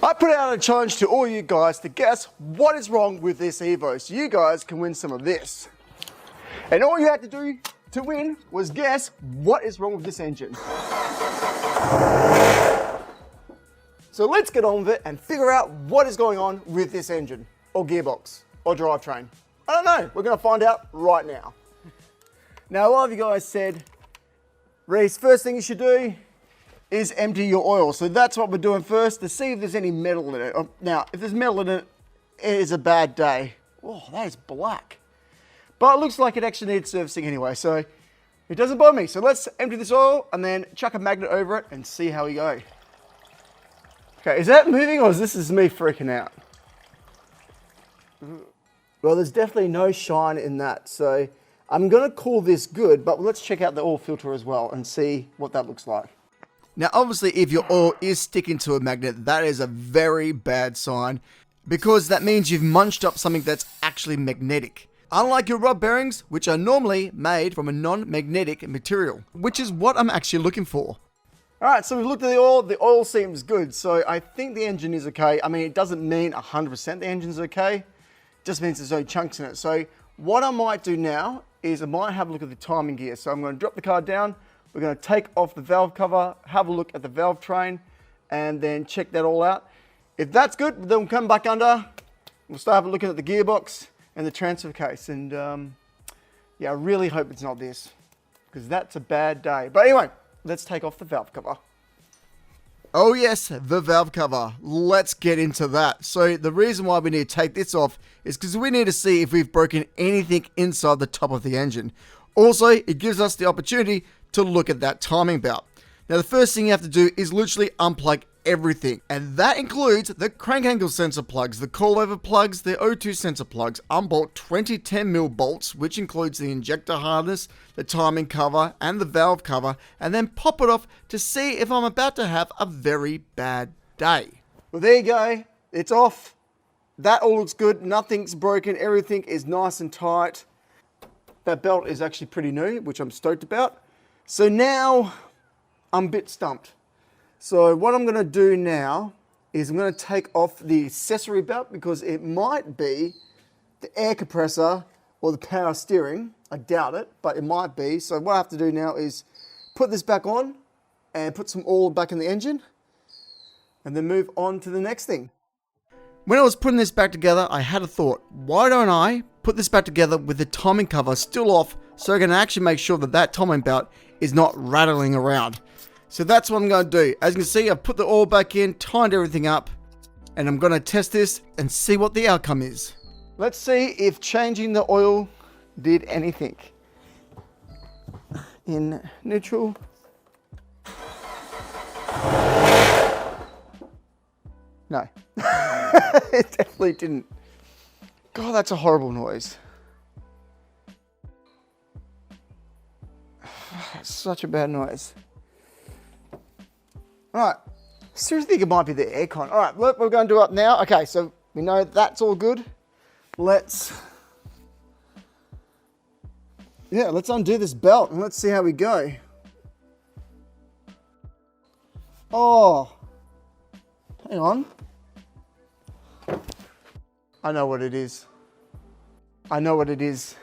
I put out a challenge to all you guys to guess what is wrong with this Evo, so you guys can win some of this. And all you had to do to win was guess what is wrong with this engine. So let's get on with it and figure out what is going on with this engine, or gearbox, or drivetrain. I don't know, we're gonna find out right now. Now a lot of you guys said, Reese, first thing you should do is empty your oil. So that's what we're doing first to see if there's any metal in it. Now, if there's metal in it, it is a bad day. Oh, that is black. But it looks like it actually needs servicing anyway, so it doesn't bother me. So let's empty this oil and then chuck a magnet over it and see how we go. Okay, is that moving or is this me freaking out? Well, there's definitely no shine in that, so I'm gonna call this good, but let's check out the oil filter as well and see what that looks like. Now, obviously, if your oil is sticking to a magnet, that is a very bad sign because that means you've munched up something that's actually magnetic. Unlike your rod bearings, which are normally made from a non-magnetic material, which is what I'm actually looking for. All right, so we've looked at the oil seems good, so I think the engine is okay. I mean, it doesn't mean 100% the engine's okay, it just means there's no chunks in it. So what I might do now is I might have a look at the timing gear. So I'm gonna drop the car down, we're going to take off the valve cover, have a look at the valve train, and then check that all out. If that's good, then we'll come back under, we'll start looking at the gearbox and the transfer case. And yeah, I really hope it's not this, because that's a bad day. But anyway, let's take off the valve cover. Oh yes, the valve cover. Let's get into that. So the reason why we need to take this off is because we need to see if we've broken anything inside the top of the engine. Also, it gives us the opportunity to look at that timing belt. Now the first thing you have to do is literally unplug everything, and that includes the crank angle sensor plugs, the coilover plugs, the O2 sensor plugs, unbolt 20 10mm bolts, which includes the injector harness, the timing cover and the valve cover, and then pop it off to see if I'm about to have a very bad day. Well, there you go, it's off. That all looks good, nothing's broken, everything is nice and tight. That belt is actually pretty new, which I'm stoked about. So now I'm a bit stumped. So what I'm gonna do now is I'm gonna take off the accessory belt because it might be the air compressor or the power steering. I doubt it, but it might be. So what I have to do now is put this back on and put some oil back in the engine and then move on to the next thing. When I was putting this back together, I had a thought. Why don't I put this back together with the timing cover still off so I can actually make sure that that timing belt is not rattling around. So that's what I'm going to do. As you can see, I've put the oil back in, tightened everything up, and I'm going to test this and see what the outcome is. Let's see if changing the oil did anything. In neutral. No. It definitely didn't. God, that's a horrible noise. Such a bad noise. Alright, seriously think it might be the aircon. Alright, what we're going to do up now. Okay, so we know that's all good. Let's undo this belt and let's see how we go. Oh, hang on. I know what it is. I know what it is.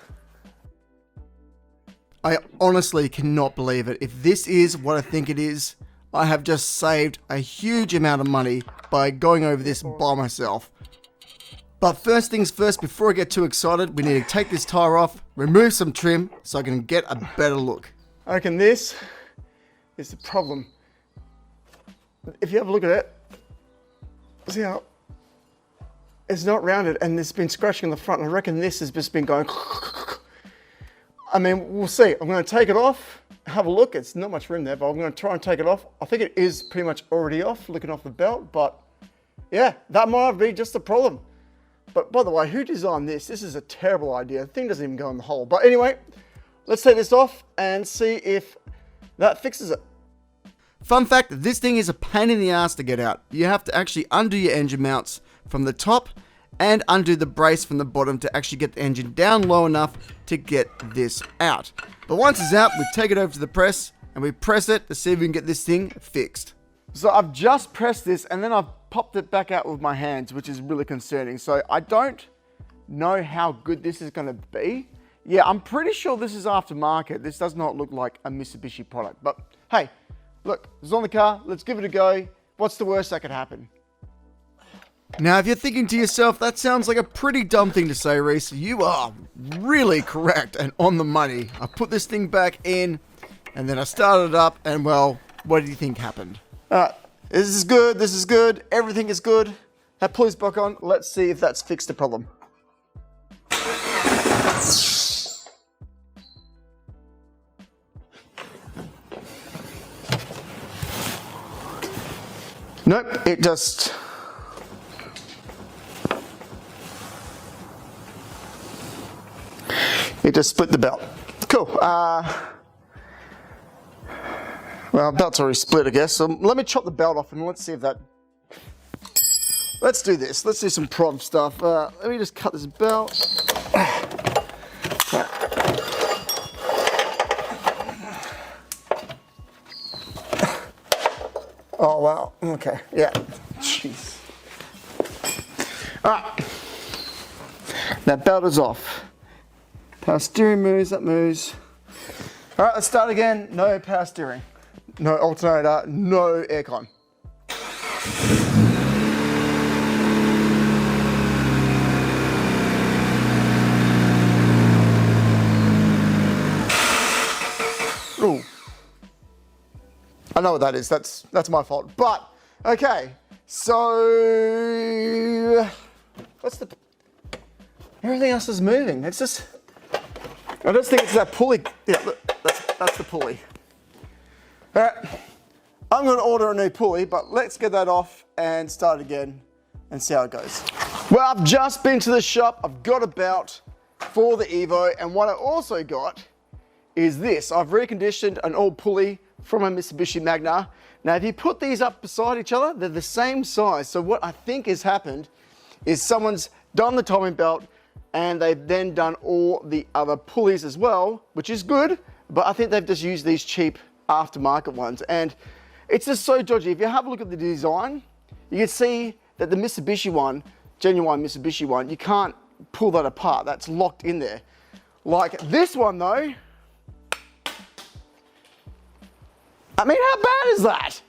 I honestly cannot believe it. If this is what I think it is, I have just saved a huge amount of money by going over this by myself. But first things first, before I get too excited, we need to take this tire off, remove some trim so I can get a better look. I reckon this is the problem. If you have a look at it, see how it's not rounded and it's been scratching the front. I reckon this has just been going. I mean, we'll see. I'm going to take it off, have a look. It's not much room there, but I'm going to try and take it off. I think it is pretty much already off, looking off the belt, but yeah, that might be just a problem. But by the way, who designed this? This is a terrible idea. The thing doesn't even go in the hole. But anyway, let's take this off and see if that fixes it. Fun fact, this thing is a pain in the ass to get out. You have to actually undo your engine mounts from the top and undo the brace from the bottom to actually get the engine down low enough to get this out. But once it's out, we take it over to the press and we press it to see if we can get this thing fixed. So I've just pressed this and then I've popped it back out with my hands, which is really concerning. So I don't know how good this is going to be. Yeah, I'm pretty sure this is aftermarket. This does not look like a Mitsubishi product, but hey, look, it's on the car. Let's give it a go. What's the worst that could happen? Now, if you're thinking to yourself, that sounds like a pretty dumb thing to say, Reese, you are really correct and on the money. I put this thing back in and then I started it up and, well, what do you think happened? This is good. This is good. Everything is good. That pulley's back on. Let's see if that's fixed the problem. Nope, it just... split the belt. Cool. Well, belt's already split, I guess. So let me chop the belt off and let's see if that... Let's do this. Let's do some prod stuff. Let me just cut this belt. Oh, wow. Okay. Yeah. Jeez. All right. That belt is off. Power steering moves, that moves. All right, let's start again. No power steering. No alternator, no aircon. Ooh. I know what that is. That's my fault. But okay. So what's the... Everything else is moving. It's just... I just think it's that pulley. Yeah, look, that's the pulley. All right, I'm going to order a new pulley, but let's get that off and start again and see how it goes. Well, I've just been to the shop. I've got a belt for the Evo, and what I also got is this. I've reconditioned an old pulley from a Mitsubishi Magna. Now, if you put these up beside each other, they're the same size. So what I think has happened is someone's done the timing belt, and they've then done all the other pulleys as well, which is good, but I think they've just used these cheap aftermarket ones. And it's just so dodgy. If you have a look at the design, you can see that the Mitsubishi one, genuine Mitsubishi one, you can't pull that apart. That's locked in there. Like this one though, I mean, how bad is that?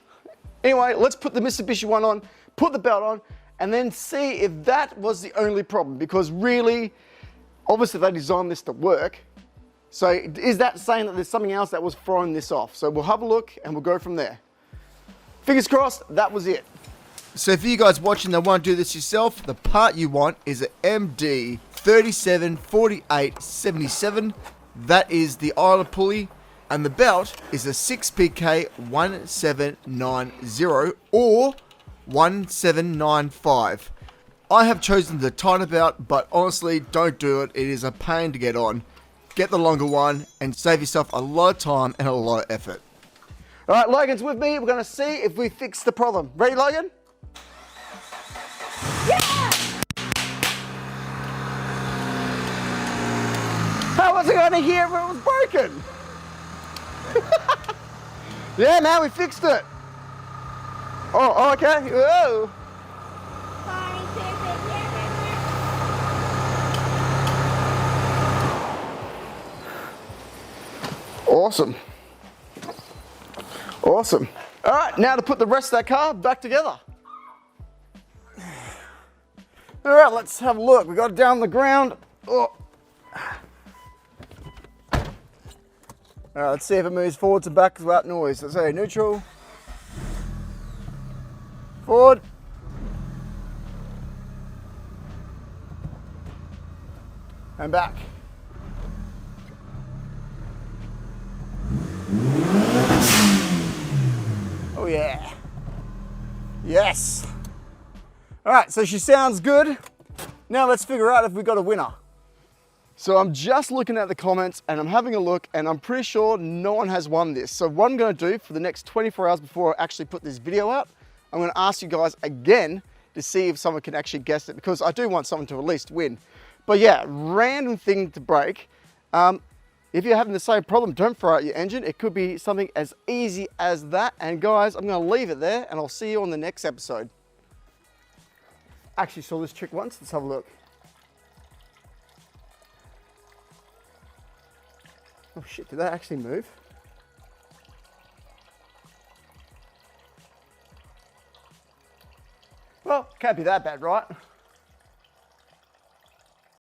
Anyway, let's put the Mitsubishi one on, put the belt on, and then see if that was the only problem, because really, obviously they designed this to work. So is that saying that there's something else that was throwing this off? So we'll have a look and we'll go from there. Fingers crossed, that was it. So for you guys watching that won't do this yourself, the part you want is an MD 374877. That is the idler pulley, and the belt is a 6PK 1790 or 1795. I have chosen the tighter belt, but honestly, don't do it. It is a pain to get on. Get the longer one and save yourself a lot of time and a lot of effort. All right, Logan's with me. We're going to see if we fix the problem. Ready, Logan? Yeah! How was I going to hear if it was broken? Yeah, man, we fixed it. Oh, okay. Whoa. Awesome. Awesome. All right, now to put the rest of that car back together. All right, let's have a look. We got it down on the ground. Oh. All right, let's see if it moves forwards and back without noise. Let's say neutral. Forward. And back. Oh yeah. Yes. All right, so she sounds good. Now let's figure out if we got a winner. So I'm just looking at the comments and I'm having a look, and I'm pretty sure no one has won this. So what I'm gonna do for the next 24 hours before I actually put this video out, I'm gonna ask you guys again to see if someone can actually guess it, because I do want someone to at least win. But yeah, random thing to break. If you're having the same problem, don't throw out your engine. It could be something as easy as that. And guys, I'm going to leave it there and I'll see you on the next episode. Actually saw this trick once. Let's have a look. Oh shit, did that actually move? Well, can't be that bad, right?